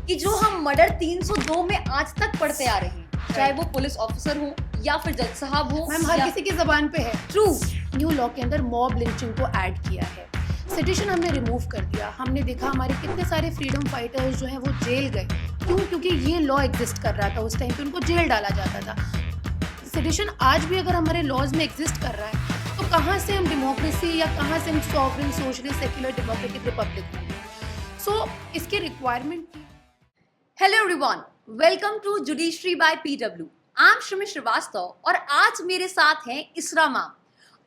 कि जो हम मर्डर 302 में आज तक पढ़ते आ रहे हैं, चाहे वो पुलिस ऑफिसर हो या फिर जज साहब हो, मैम हर किसी की जबान पे है। ट्रू। न्यू लॉ के अंदर मॉब लिंचिंग को ऐड किया है, सेडिशन हमने रिमूव कर दिया। हमने देखा हमारे कितने सारे फ्रीडम फाइटर्स जो हैं वो जेल गए। क्यों? क्योंकि ये लॉ एग्जिस्ट कर रहा था, उस टाइम पे उनको जेल डाला जाता था। सेडिशन आज भी अगर हमारे लॉज में एग्जिस्ट कर रहा है तो कहाँ से हम डेमोक्रेसी या कहाँ से हम sovereign socialist secular democratic republic होंगे? सो इसकी रिक्वायरमेंट थी। Hello everyone, welcome to judiciary by PW. I am Shrimi Srivastava और आज मेरे साथ हैं इसरा मैम।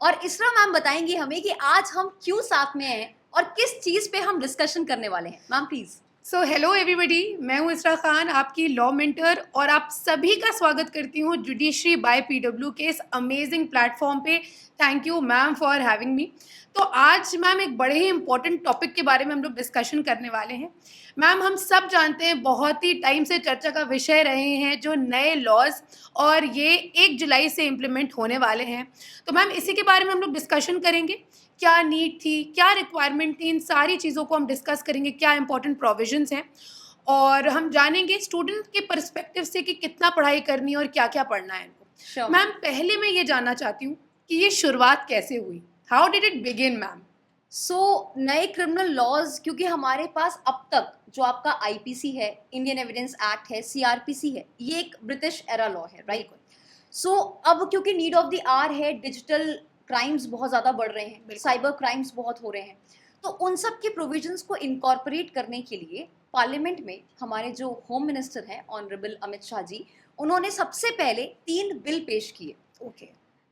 और इसरा मैम बताएंगे हमें कि आज हम क्यों साथ में हैं और किस चीज पे हम डिस्कशन करने वाले हैं। Ma'am please. So hello everybody, मैं हूँ इसरा खान, आपकी लॉ मेंटर, और आप सभी का स्वागत करती हूँ जुडिशरी बाय पीडब्ल्यू के इस अमेजिंग प्लेटफॉर्म पे। Thank you ma'am for having me. तो आज मैम एक बड़े ही इंपॉर्टेंट टॉपिक के बारे में हम लोग डिस्कशन करने वाले हैं। मैम हम सब जानते हैं, बहुत ही टाइम से चर्चा का विषय रहे हैं जो नए लॉज, और ये 1 जुलाई से इम्प्लीमेंट होने वाले हैं। तो मैम इसी के बारे में हम लोग डिस्कशन करेंगे। क्या नीड थी, क्या रिक्वायरमेंट थी, इन सारी चीज़ों को हम डिस्कस करेंगे। क्या इंपॉर्टेंट प्रोविजंस हैं, और हम जानेंगे स्टूडेंट के पर्सपेक्टिव से कि कितना पढ़ाई करनी है और क्या क्या पढ़ना है इनको। मैम पहले मैं ये जानना चाहती हूँ कि ये शुरुआत कैसे हुई? How did it begin ma'am? नए क्रिमिनल लॉज, क्योंकि हमारे पास अब तक जो आपका आईपीसी है, इंडियन एविडेंस एक्ट है, सीआरपीसी है, ये एक ब्रिटिश एरा लॉ है, राइट? अब क्योंकि नीड ऑफ द आवर है, डिजिटल क्राइम्स बहुत ज़्यादा बढ़ रहे हैं, साइबर क्राइम्स बहुत हो रहे हैं, तो उन सब के प्रोविजंस को इनकॉर्पोरेट करने के लिए पार्लियामेंट में हमारे जो होम मिनिस्टर हैं ऑनरेबल अमित शाह जी, उन्होंने सबसे पहले 3 बिल पेश किए। ओके।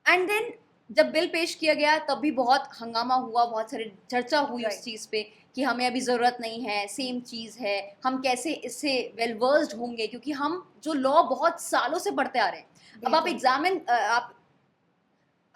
एंड देन जब बिल पेश किया गया तब भी बहुत हंगामा हुआ, बहुत सारी चर्चा हुई उस चीज़ पे कि हमें अभी ज़रूरत नहीं है, सेम चीज़ है, हम कैसे इससे वेल वर्स्ड होंगे, क्योंकि हम जो लॉ बहुत सालों से पढ़ते आ रहे हैं।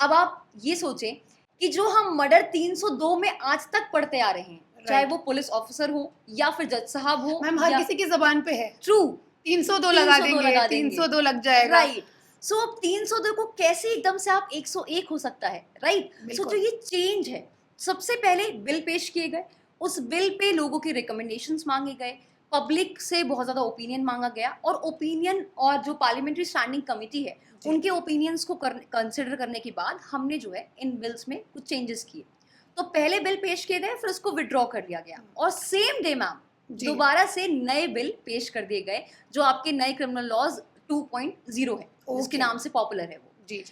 अब आप ये सोचें कि जो हम मर्डर 302 में आज तक पढ़ते आ रहे हैं, चाहे वो पुलिस ऑफिसर हो या फिर जज साहब हो, मैम हर किसी की जबान पे है। ट्रू। 302 लगा देंगे, 302 लग जाएगा, राइट। अब 302 को कैसे एकदम से आप 101 हो सकता है, राइट? जो ये चेंज है, सबसे पहले बिल पेश किए गए, उस बिल पे लोगों के रिकमेंडेशंस मांगे गए, पब्लिक से बहुत ज़्यादा ओपिनियन मांगा गया, और ओपिनियन और जो पार्लियामेंट्री स्टैंडिंग कमेटी है उनके ओपिनियंस को कंसिडर करने के बाद हमने जो है इन बिल्स में कुछ चेंजेस किए। तो पहले बिल पेश किए गए, फिर उसको विड्रॉ कर लिया गया, और सेम डे मैम दोबारा से नए बिल पेश कर दिए गए, जो आपके नए क्रिमिनल लॉज 2.0 है, जिसके नाम से पॉपुलर है वो। जी।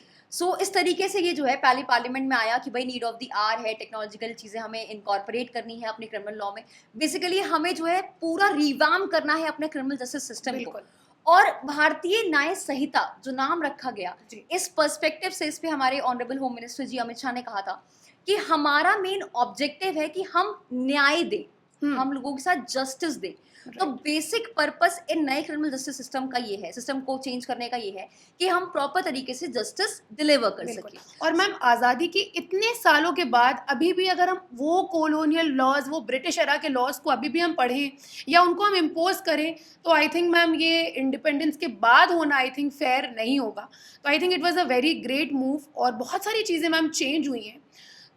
इस तरीके से ये जो है पहले पार्लियामेंट में आया कि भाई नीड ऑफ द आवर है, टेक्नोलॉजिकल चीज़ें हमें इनकॉर्पोरेट करनी है अपने क्रिमिनल लॉ में। बेसिकली हमें जो है पूरा रिवाम करना है अपने क्रिमिनल जस्टिस सिस्टम को, और भारतीय न्याय संहिता जो नाम रखा गया, इस पर्सपेक्टिव से इस पे हमारे ऑनरेबल होम मिनिस्टर जी अमित शाह ने कहा था कि हमारा मेन ऑब्जेक्टिव है कि हम न्याय दें, हम लोगों के साथ जस्टिस दें। तो बेसिक पर्पस इन नए क्रिमिनल जस्टिस सिस्टम का ये है, सिस्टम को चेंज करने का ये है कि हम प्रॉपर तरीके से जस्टिस डिलीवर कर सकें। और मैम आज़ादी के इतने सालों के बाद अभी भी अगर हम वो कॉलोनियल लॉज, वो ब्रिटिश एरा के लॉज को अभी भी हम पढ़ें या उनको हम इम्पोज करें, तो आई थिंक मैम ये इंडिपेंडेंस के बाद होना आई थिंक फेयर नहीं होगा। तो I think it was a very great move, और बहुत सारी चीज़ें मैम चेंज हुई हैं,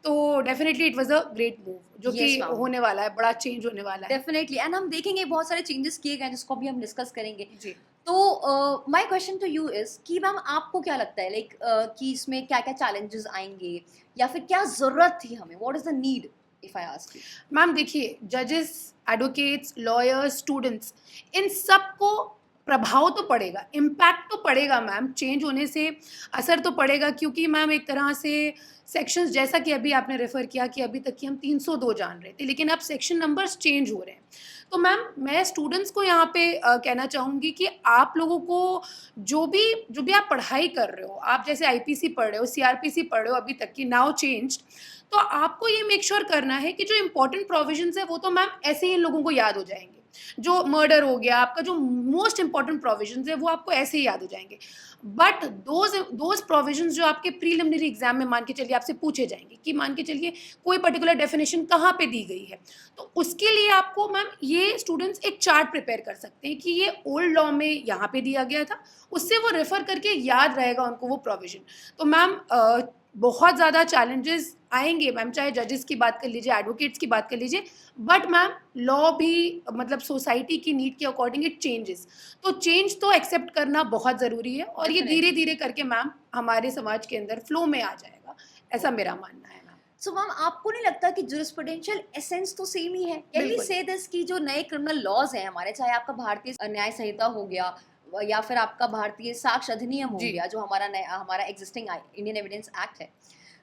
तो definitely it was a great move जो कि होने वाला है, बड़ा चेंज होने वाला है डेफिनेटली। एंड हम देखेंगे बहुत सारे चेंजेस किए गए जिसको भी हम डिस्कस करेंगे जी। तो my question to you is कि मैम आपको क्या लगता है, लाइक कि इसमें क्या क्या चैलेंजेस आएंगे या फिर क्या जरूरत थी हमें, what is the need if I ask you? Ma'am देखिए, जजेस, एडवोकेट्स, लॉयर्स, स्टूडेंट्स, इन सब को प्रभाव तो पड़ेगा, इम्पैक्ट तो पड़ेगा मैम, चेंज होने से असर तो पड़ेगा, क्योंकि मैम एक तरह से सेक्शंस, जैसा कि अभी आपने रेफ़र किया कि अभी तक कि हम 302 जान रहे थे, लेकिन अब सेक्शन नंबर्स चेंज हो रहे हैं। तो मैम मैं स्टूडेंट्स को यहाँ पे कहना चाहूँगी कि आप लोगों को जो भी आप पढ़ाई कर रहे हो, आप जैसे आईपीसी पढ़ रहे हो, सीआरपीसी पढ़ रहे हो अभी तक की, नाउ चेंज्ड, तो आपको ये मेक श्योर करना है कि जो इंपॉर्टेंट प्रोविजंस है वो तो मैम ऐसे ही इन लोगों को याद हो जाएंगे। जो मर्डर हो गया, आपका जो मोस्ट इंपॉर्टेंट प्रोविजंस है वो आपको ऐसे ही याद हो जाएंगे, बट दोज प्रोविजंस जो आपके प्रीलिमिनरी एग्जाम में मान के चलिए आपसे पूछे जाएंगे कि मान के चलिए कोई पर्टिकुलर डेफिनेशन कहाँ पे दी गई है, तो उसके लिए आपको मैम ये स्टूडेंट्स एक चार्ट प्रिपेयर कर सकते हैं कि ये ओल्ड लॉ में यहाँ पे दिया गया था, उससे वो रेफर करके याद रहेगा उनको वो प्रोविजन। तो मैम बहुत ज़्यादा चैलेंजेस आएंगे मैम, चाहे जजेस की बात कर लीजिए, एडवोकेट्स की बात कर लीजिए, बट मैम लॉ भी मतलब सोसाइटी की नीड के अकॉर्डिंग इट चेंजेस। तो चेंज तो एक्सेप्ट करना बहुत ज़रूरी है, और ये धीरे Definitely. धीरे करके मैम हमारे समाज के अंदर फ्लो में आ जाएगा, ऐसा मेरा मानना है मैम। सो मैम आपको नहीं लगता कि जुरिस्प्रूडेंशियल एसेंस तो सेम ही है? कैन वी बिल्कुल। से दिस कि जो नए क्रिमिनल लॉज हैं हमारे, चाहे आपका भारतीय न्याय संहिता हो गया या फिर आपका भारतीय साक्ष्य अधिनियम हो जी। गया, जो हमारा एग्जिस्टिंग इंडियन एविडेंस एक्ट है,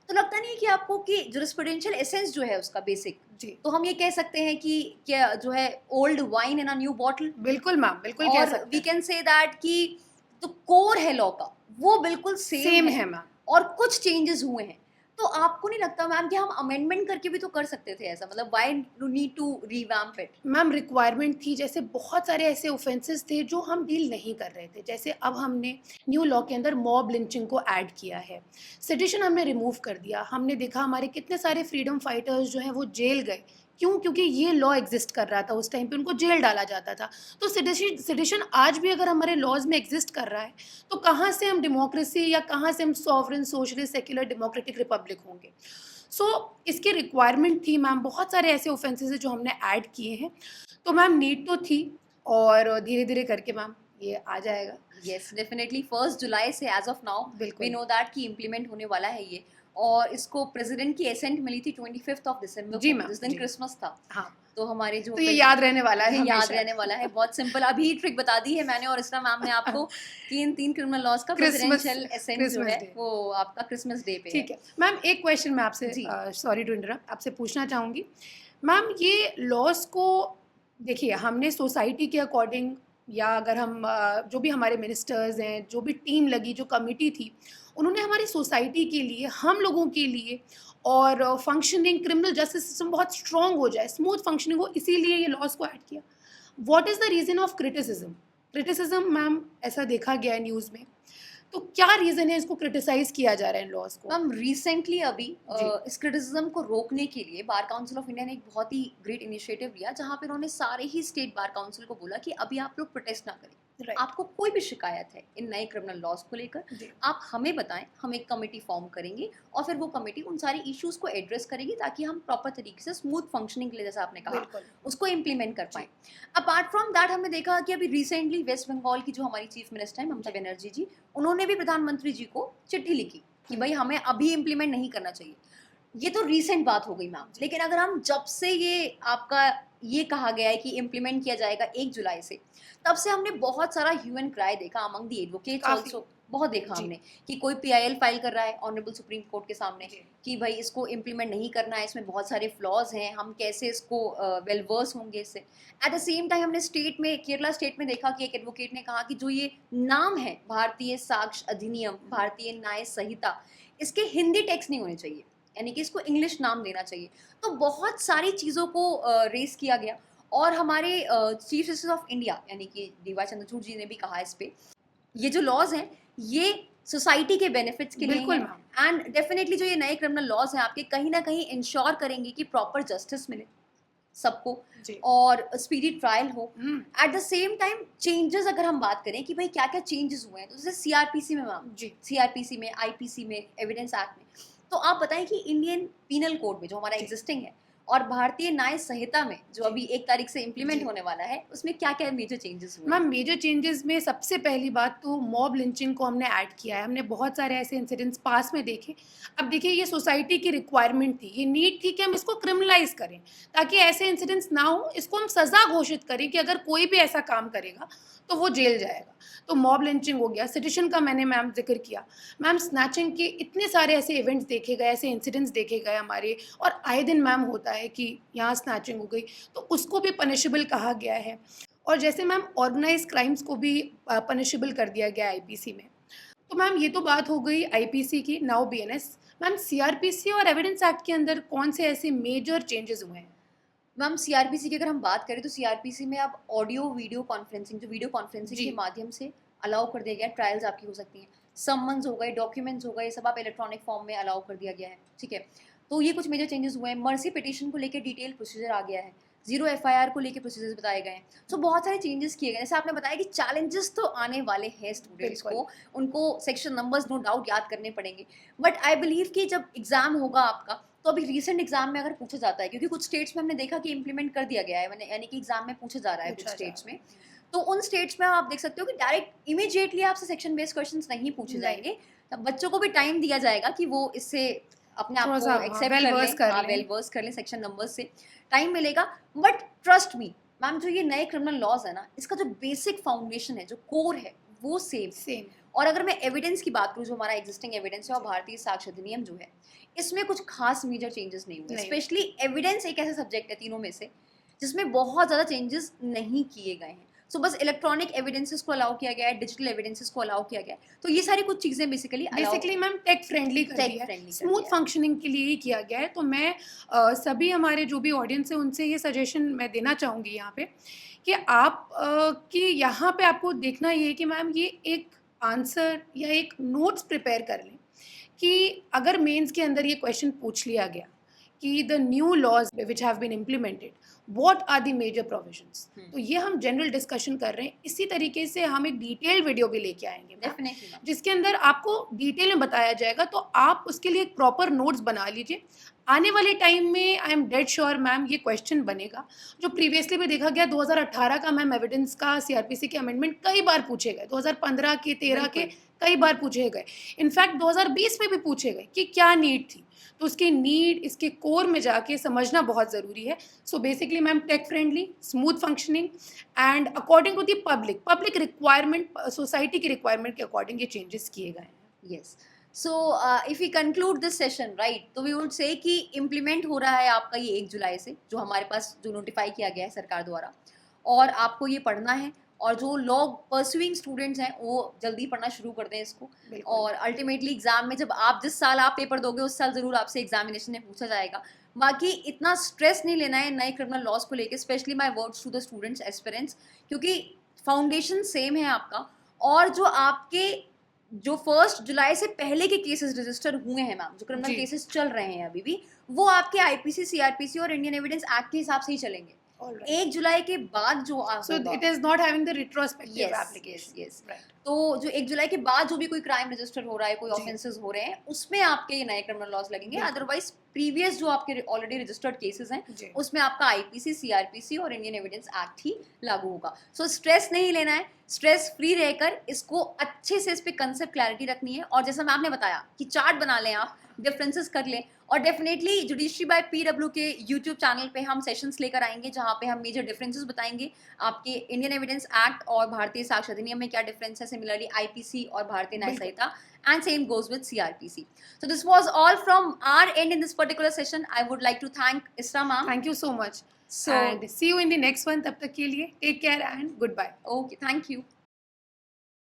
तो लगता नहीं है कि आपको कि जुरिस्प्रूडेंशियल एसेंस जो है उसका बेसिक, जी तो हम ये कह सकते हैं कि क्या जो है old wine in a new bottle, बिल्कुल मैम, बिल्कुल कह और सकते वी हैं। कैन से दैट कि जो कोर है लॉ का वो बिल्कुल सेम सेम है है मैम। और कुछ चेंजेस हुए हैं। तो आपको नहीं लगता मैम कि हम अमेंडमेंट करके भी तो कर सकते थे ऐसा? मतलब why do need to revamp it? Ma'am requirement थी, जैसे बहुत सारे ऐसे ऑफेंसेस थे जो हम डील नहीं कर रहे थे, जैसे अब हमने न्यू लॉ के अंदर मॉब लिंचिंग को ऐड किया है, सेडिशन हमने रिमूव कर दिया, हमने देखा हमारे कितने सारे फ्रीडम फाइटर्स जो हैं वो जेल गए, क्यों? क्योंकि ये लॉ एग्जिस्ट कर रहा था, उस टाइम पे उनको जेल डाला जाता था। तो सेडिशन आज भी अगर हमारे लॉज में एग्जिस्ट कर रहा है, तो कहाँ से हम डेमोक्रेसी या कहाँ से हम sovereign socialist secular democratic republic होंगे? सो इसकी रिक्वायरमेंट थी मैम, बहुत सारे ऐसे ऑफेंसेस हैं जो हमने ऐड किए हैं, तो मैम नीड तो थी, और धीरे धीरे करके मैम ये आ जाएगा। यस डेफिनेटली 1 जुलाई से एज ऑफ नाउ वी बिल्कुल। नो दैट कि इम्प्लीमेंट होने वाला है ये, और इसको प्रेसिडेंट की एसेंट मिली थी 25 ऑफ दिसंबर जी को, मैम, जिस दिन जी। क्रिसमस था। हाँ, तो हमारे जो तो ये याद रहने वाला है ये याद हमेशा। रहने वाला है, बहुत सिंपल अभी ट्रिक बता दी है मैंने और इसरा मैम ने आपको कि इन 3 क्रिमिनल लॉज का क्रिसमस प्रेसिडेंशियल एसेंट जो क्रिसमस है डे। वो आपका क्रिसमस डे पे है। ठीक है मैम, एक क्वेश्चन मैं आपसे, जी। सॉरी टू इंटरप्ट, आपसे पूछना चाहूँगी मैम, ये लॉज को देखिए हमने सोसाइटी के अकॉर्डिंग, या अगर हम जो भी हमारे मिनिस्टर्स हैं, जो भी टीम लगी, जो कमिटी थी, उन्होंने हमारी सोसाइटी के लिए, हम लोगों के लिए, और फंक्शनिंग क्रिमिनल जस्टिस सिस्टम बहुत स्ट्रॉन्ग हो जाए, स्मूथ फंक्शनिंग हो, इसीलिए ये लॉज को ऐड किया। What is the reason of criticism? Criticism ma'am ऐसा देखा गया है न्यूज़ में, तो क्या रीज़न है इसको क्रिटिसाइज़ किया जा रहा है इन लॉज को? मैम रिसेंटली अभी जी। इस क्रिटिसिज्म को रोकने के लिए बार काउंसिल ऑफ इंडिया ने एक बहुत ही ग्रेट इनिशिएटिव लिया, जहाँ पे उन्होंने सारे ही स्टेट बार काउंसिल को बोला कि अभी आप लोग प्रोटेस्ट ना करें। राइट। आपको कोई भी शिकायत है इन नए क्रिमिनल लॉज को लेकर, जी। आप हमें बताएं, हम एक कमेटी फॉर्म करेंगे और फिर वो कमेटी उन सारी इश्यूज को एड्रेस करेगी, ताकि हम प्रॉपर तरीके से स्मूथ फंक्शनिंग के लिए, जैसा आपने कहा, बिल्कुल। उसको इम्प्लीमेंट कर पाएं। अपार्ट फ्रॉम दैट हमने देखा कि अभी रिसेंटली वेस्ट बंगाल की जो हमारी चीफ मिनिस्टर है ममता बनर्जी जी, उन्होंने भी प्रधानमंत्री जी को चिट्ठी लिखी कि भाई हमें अभी इम्प्लीमेंट नहीं करना चाहिए। ये तो रीसेंट बात हो गई मैम, लेकिन अगर हम जब से ये आपका ये कहा गया है कि इम्प्लीमेंट किया जाएगा 1 जुलाई से, तब से हमने बहुत सारा ह्यू एंड क्राई देखा अमंग द एडवोकेट्स काफी। आल्सो, बहुत देखा जी। हमने कि कोई पीआईएल फाइल कर रहा है ऑनरेबल सुप्रीम कोर्ट के सामने जी। कि भाई इसको इम्प्लीमेंट नहीं करना है, इसमें बहुत सारे फ्लॉज हैं, हम कैसे इसको वेल वर्स होंगे इससे। एट द सेम टाइम हमने स्टेट में, केरला स्टेट में देखा कि एक एडवोकेट ने कहा कि जो ये नाम है भारतीय साक्ष्य अधिनियम, भारतीय न्याय संहिता, इसके हिंदी टेक्स्ट नहीं होने चाहिए, यानी कि इसको इंग्लिश नाम देना चाहिए। तो बहुत सारी चीज़ों को रेस किया गया, और हमारे चीफ जस्टिस ऑफ इंडिया यानी कि डीवाई चंद्रचूड़ जी ने भी कहा इस पे, ये जो लॉज हैं ये सोसाइटी के बेनिफिट्स के लिए बिल्कुल हैं, मैम। एंड डेफिनेटली जो ये नए क्रिमिनल लॉज हैं आपके कहीं ना कहीं इंश्योर करेंगे कि प्रॉपर जस्टिस मिले सबको जी। और स्पीडी ट्रायल हो। हम्म। At the same time changes अगर हम बात करें कि भाई क्या क्या चेंजेस हुए हैं, तो जैसे सीआरपीसी में मैम, जी। सीआरपीसी में, आईपीसी में, एविडेंस एक्ट में, तो आप बताएं कि इंडियन पीनल कोड में जो हमारा जी। एग्जिस्टिंग है और भारतीय न्याय संहिता में जो जी। अभी 1 तारीख से इम्प्लीमेंट जी। होने वाला है, उसमें क्या क्या मेजर चेंजेस हुए मैम हैं? मेजर चेंजेस में सबसे पहली बात तो मॉब लिंचिंग को हमने ऐड किया है, हमने बहुत सारे ऐसे इंसिडेंट्स पास में देखे। अब देखिए ये सोसाइटी की रिक्वायरमेंट थी, ये नीड थी कि हम इसको क्रिमिनलाइज करें, ताकि ऐसे इंसिडेंट्स ना हो, इसको हम सज़ा घोषित करें कि अगर कोई भी ऐसा काम करेगा तो वो जेल जाएगा। तो मॉब लिंचिंग हो गया, सेडिशन का मैंने मैम जिक्र किया, मैम स्नैचिंग के इतने सारे ऐसे इवेंट्स देखे गए, ऐसे इंसिडेंट्स देखे गए हमारे, और आए दिन मैम होता है कि यहाँ स्नैचिंग हो गई, तो उसको भी पनिशेबल कहा गया है। और जैसे मैम ऑर्गेनाइज क्राइम्स को भी पनिशेबल कर दिया गया आईपीसी में। तो मैम ये तो बात हो गई आईपीसी की, नाउ बीएनएस। मैम सीआरपीसी और एविडेंस एक्ट के अंदर कौन से ऐसे मेजर चेंजेस हुए हैं? मैम सीआरपीसी की अगर हम बात करें तो सीआरपीसी में अब ऑडियो वीडियो कॉन्फ्रेंसिंग, जो वीडियो कॉन्फ्रेंसिंग जी। के माध्यम से अलाउ कर दिया गया है, ट्रायल्स आपकी हो सकती हैं, समन्स हो गए, डॉक्यूमेंट्स हो गए, ये सब आप इलेक्ट्रॉनिक फॉर्म में अलाउ कर दिया गया है, ठीक है। तो ये कुछ मेजर चेंजेस हुए हैं। मर्सी पिटीशन को लेकर डिटेल प्रोसीजर आ गया है, जीरो एफआईआर को लेके प्रोसीजर्स बताए गए हैं. सो बहुत सारे चेंजेस किए गए. जैसे आपने बताया कि चैलेंजेस तो आने वाले हैं स्टूडेंट्स बिल्कुल. को, उनको सेक्शन नंबर्स नो डाउट याद करने पड़ेंगे. बट आई बिलीव कि जब एग्जाम होगा आपका, तो अभी रीसेंट एग्जाम में अगर पूछा जाता है, क्योंकि कुछ स्टेट्स में हमने देखा कि इम्प्लीमेंट कर दिया गया है, यानी कि एग्जाम में पूछा जा रहा है कुछ पूछा जा स्टेट्स रहा में, तो उन स्टेट्स में आप देख सकते हो कि डायरेक्ट इमीडिएटली आपसे सेक्शन बेस्ड क्वेश्चंस नहीं पूछे नहीं. जाएंगे. तब बच्चों को भी टाइम दिया जाएगा कि वो इससे अपने आप थोड़ा को सा एक्सेप्ट वेल कर वर्स कर लें, लें. वेल वर्स कर लें सेक्शन नंबर्स से, टाइम मिलेगा. बट ट्रस्ट मी मैम, जो ये नए क्रिमिनल लॉज है ना, इसका जो बेसिक फाउंडेशन है, जो कोर है, वो सेम. सेम. और अगर मैं एविडेंस की बात करूँ, जो हमारा एग्जिस्टिंग एविडेंस है और भारतीय साक्ष्य अधिनियम जो है, इसमें कुछ खास मेजर चेंजेस नहीं हुए. नहीं. स्पेशली एविडेंस एक ऐसा सब्जेक्ट है तीनों में से जिसमें बहुत ज़्यादा चेंजेस नहीं किए गए हैं. सो बस इलेक्ट्रॉनिक एविडेंसेस को अलाउ किया गया है, डिजिटल एविडेंसेस को अलाउ किया गया है. तो ये सारी कुछ चीज़ें बेसिकली मैम टेक फ्रेंडली कर दिया है, स्मूथ फंक्शनिंग के लिए ही किया गया है. तो मैं सभी हमारे जो भी ऑडियंस है उनसे ये सजेशन मैं देना चाहूँगी यहाँ पे कि आप कि यहाँ पे आपको देखना ये है कि मैम ये एक आंसर या एक नोट्स प्रिपेयर कर लें कि अगर मेंस के अंदर ये क्वेश्चन पूछ लिया गया कि the new laws which have been implemented what are the major provisions, तो ये हम जनरल डिस्कशन कर रहे हैं. इसी तरीके से हम एक डिटेल वीडियो भी लेके आएंगे डेफिनेटली, जिसके अंदर आपको डिटेल में बताया जाएगा. तो आप उसके लिए एक प्रॉपर नोट्स बना लीजिए. आने वाले टाइम में I am dead sure ma'am ये क्वेश्चन बनेगा जो प्रीवियसली भी देखा गया. 2018 का मैम एविडेंस का सीआरपीसी के अमेंडमेंट कई बार पूछे गए, 2015 के 13 के कई बार पूछे गए. इनफैक्ट 2020 में भी पूछे गए कि क्या नीड थी. तो उसकी नीड, इसके कोर में जाके समझना बहुत ज़रूरी है. So basically ma'am tech friendly, smooth functioning and according to the public requirement, society की रिक्वायरमेंट के अकॉर्डिंग ये चेंजेस किए गए हैं. Yes. So if we conclude this session right, तो वी वुड से कि इम्प्लीमेंट हो रहा है आपका ये 1 जुलाई से, जो हमारे पास जो नोटिफाई किया गया है सरकार द्वारा, और आपको ये पढ़ना है. और जो लॉ परस्यूइंग स्टूडेंट्स हैं वो जल्दी पढ़ना शुरू कर दें इसको. और अल्टीमेटली एग्जाम में जब आप जिस साल आप पेपर दोगे उस साल ज़रूर आपसे एग्जामिनेशन में पूछा जाएगा. बाकी इतना स्ट्रेस नहीं लेना है नए क्रिमिनल लॉज को लेके. Specially my words to the students aspirants, क्योंकि फाउंडेशन सेम है आपका. और जो आपके जो 1 जुलाई से पहले के केसेस रजिस्टर हुए हैं मैम, जो क्रिमिनल केसेस चल रहे हैं अभी भी, वो आपके आईपीसी, सीआरपीसी और इंडियन एविडेंस एक्ट के हिसाब से ही चलेंगे. 1 जुलाई के बाद जो So it is not having the retrospective Yes, application. yes. Right. तो जो 1 जुलाई के बाद जो भी कोई क्राइम रजिस्टर हो रहा है, कोई जी. ऑफेंसेस हो रहे हैं, उसमें आपके ये नए क्रिमिनल लॉज लगेंगे. बिल्कुल. अदरवाइज प्रीवियस जो आपके ऑलरेडी रजिस्टर्ड केसेस हैं जी. उसमें आपका आईपीसी, सीआरपीसी और इंडियन एविडेंस एक्ट ही लागू होगा. सो स्ट्रेस नहीं लेना है, स्ट्रेस फ्री रहकर इसको अच्छे से इस पे कंसेप्ट क्लैरिटी रखनी है. और जैसा मैम ने बताया कि चार्ट बना लें आप, डिफरेंसेस कर लें. और डेफिनेटली जुडिशरी बाय पीडब्ल्यू के यूट्यूब चैनल पे हम सेशंस लेकर आएंगे जहाँ पे हम मेजर डिफरेंसेस बताएंगे. आपके इंडियन एविडेंस एक्ट और भारतीय साक्ष्य अधिनियम में क्या डिफरेंस है, सिमिलरली आईपीसी और Bharatiya Nyaya Sanhita, and same goes with CrPC. So this was all from our end in this particular session. I would like to thank Isra ma'am. Thank you so much. So and see you in the next one. तब तक के लिए take care and goodbye. okay, thank you.